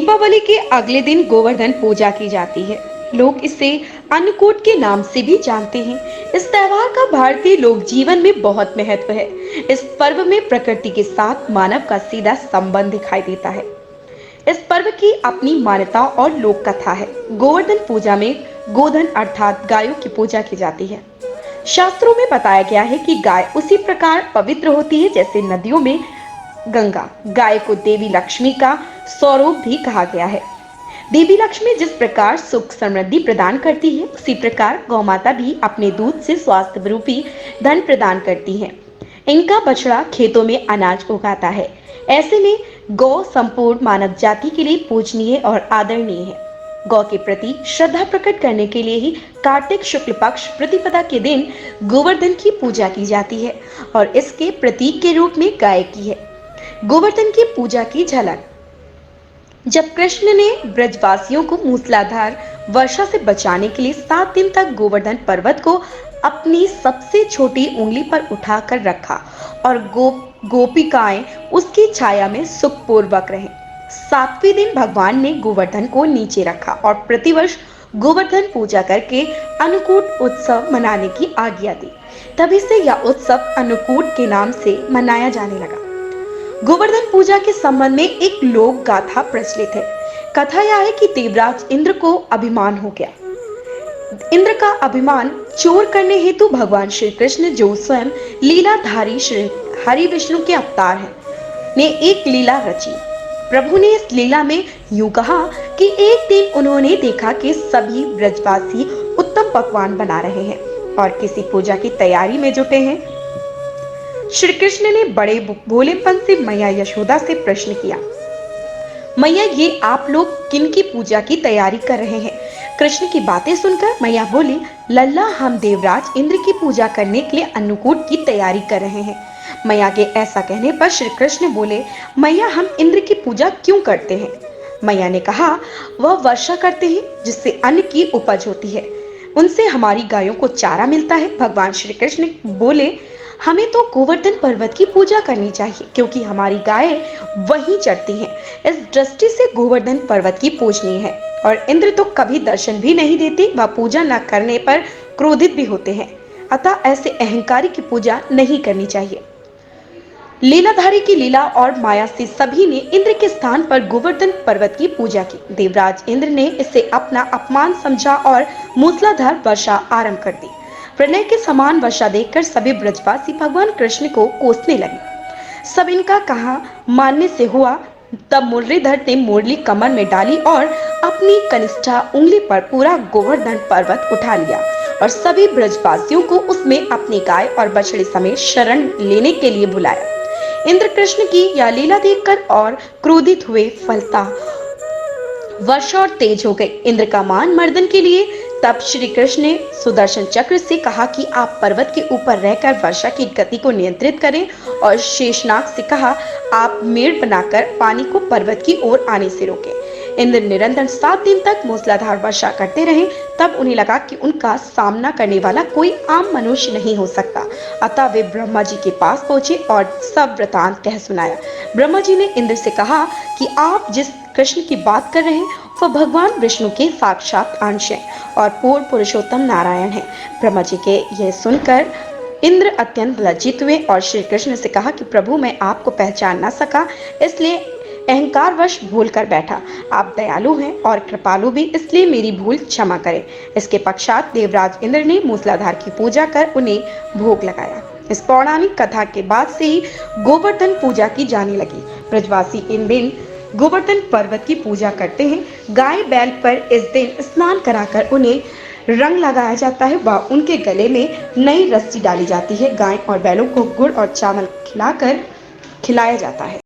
दीपावली के अगले दिन गोवर्धन पूजा की जाती है। लोग इसे अन्नकूट के नाम से भी जानते हैं। इस त्योहार का भारतीय लोक जीवन में बहुत महत्व है। इस पर्व में प्रकृति के साथ मानव का सीधा संबंध दिखाई देता है। इस पर्व की अपनी मान्यता और लोक कथा है। गोवर्धन पूजा में गोधन अर्थात गायों की पूजा की जाती है। शास्त्रों में बताया गया है कि गाय उसी प्रकार पवित्र होती है जैसे नदियों में गंगा। गाय को देवी लक्ष्मी का स्वरूप भी कहा गया है। देवी लक्ष्मी जिस प्रकार सुख समृद्धि प्रदान करती है, उसी प्रकार गौ माता भी अपने दूध से स्वास्थ्य रूपी धन प्रदान करती है। इनका बछड़ा खेतों में अनाज उगाता है। ऐसे में गौ संपूर्ण मानव जाति के लिए पूजनीय और आदरणीय है। गौ के प्रति श्रद्धा प्रकट करने के लिए ही कार्तिक शुक्ल पक्ष प्रतिपदा के दिन गोवर्धन की पूजा की जाती है और इसके प्रतीक के रूप में गाय की है। गोवर्धन की पूजा की झलक। जब कृष्ण ने ब्रजवासियों को मूसलाधार वर्षा से बचाने के लिए 7 दिन तक गोवर्धन पर्वत को अपनी सबसे छोटी उंगली पर उठाकर रखा और गोपिकाएं उसकी छाया में सुखपूर्वक रहे। 7वें दिन भगवान ने गोवर्धन को नीचे रखा और प्रतिवर्ष गोवर्धन पूजा करके अन्नकूट उत्सव मनाने की आज्ञा दी। तभी से यह उत्सव अन्नकूट के नाम से मनाया जाने लगा। गोवर्धन पूजा के संबंध में एक लोक गाथा प्रचलित है। कथा यह है कि देवराज इंद्र को अभिमान हो गया। इंद्र का अभिमान चोर करने हेतु भगवान श्री कृष्ण, जो स्वयं लीलाधारी श्री हरि विष्णु के अवतार हैं, ने एक लीला रची। प्रभु ने इस लीला में यूं कहा कि एक दिन उन्होंने देखा कि सभी ब्रजवासी उत्तम पकवान बना रहे हैं और किसी पूजा की तैयारी में जुटे हैं। श्री कृष्ण ने बड़े भोलेपन से मैया यशोदा से प्रश्न किया, मैया ये आप लोग किन की पूजा की तैयारी कर रहे हैं? कृष्ण की बातें सुनकर मैया बोली, लल्ला हम देवराज इंद्र की पूजा करने के लिए अन्नकूट की तैयारी कर रहे हैं। मैया के ऐसा कहने पर श्री कृष्ण बोले, मैया हम इंद्र की पूजा क्यों करते हैं? मैया ने कहा, वह वर्षा करते हैं जिससे अन्न की उपज होती है, उनसे हमारी गायों को चारा मिलता है। भगवान श्री कृष्ण बोले, हमें तो गोवर्धन पर्वत की पूजा करनी चाहिए क्योंकि हमारी गायें वहीं चरती हैं। इस दृष्टि से गोवर्धन पर्वत की पूजनीय है और इंद्र तो कभी दर्शन भी नहीं देते, वह पूजा न करने पर क्रोधित भी होते हैं। अतः ऐसे अहंकारी की पूजा नहीं करनी चाहिए। लीलाधारी की लीला और माया से सभी ने इंद्र के स्थान पर गोवर्धन पर्वत की पूजा की। देवराज इंद्र ने इसे अपना अपमान समझा और मूसलाधार वर्षा आरंभ कर दी। प्रलय के समान वर्षा देखकर सभी ब्रजवासी भगवान कृष्ण को कोसने लगे। सब इनका कहा मानने से हुआ। तब मुरलीधर ने मुरली कमर में डाली और अपनी कनिष्ठा उंगली पर पूरा गोवर्धन पर्वत उठा लिया और सभी ब्रजवासियों को उसमें अपनी गाय और बछड़े समेत शरण लेने के लिए बुलाया। इंद्र कृष्ण की यह लीला देखकर और क्रोधित हुए, फलता वर्षा और तेज हो गई। इंद्र का मान मर्दन के लिए तब श्री कृष्ण ने सुदर्शन चक्र से कहा कि आप पर्वत के ऊपर रहकर वर्षा की गति को नियंत्रित करें और शेषनाग से कहा आप मेड़ बनाकर पानी को पर्वत की ओर आने से रोकें। इंद्र निरंतर 7 दिन तक मूसलाधार वर्षा करते रहे। तब उन्हें लगा कि उनका सामना करने वाला कोई आम मनुष्य नहीं हो सकता। अतः वे ब्रह्मा जी के पास पहुंचे और सब वृतांत कह सुनाया। ब्रह्मा जी ने इंद्र से कहा कि आप जिस कृष्ण की बात कर रहे हैं वह भगवान विष्णु के साक्षात अंश हैं और पूर्ण पुरुषोत्तम नारायण हैं। ब्रह्मा जी के यह सुनकर इंद्र अत्यंत लज्जित हुए और श्री कृष्ण से कहा कि प्रभु मैं आपको पहचान न सका, इसलिए अहंकारवश भूल कर बैठा। आप दयालु हैं और कृपालु भी, इसलिए मेरी भूल क्षमा करें। इसके पश्चात देवराज इंद्र ने मूसलाधार की पूजा कर उन्हें भोग लगाया। इस पौराणिक कथा के बाद से ही गोवर्धन पूजा की जाने लगी। ब्रजवासी इन दिन गोवर्धन पर्वत की पूजा करते हैं। गाय बैल पर इस दिन स्नान कराकर उन्हें रंग लगाया जाता है व उनके गले में नई रस्सी डाली जाती है। गाय और बैलों को गुड़ और चावल खिलाया जाता है।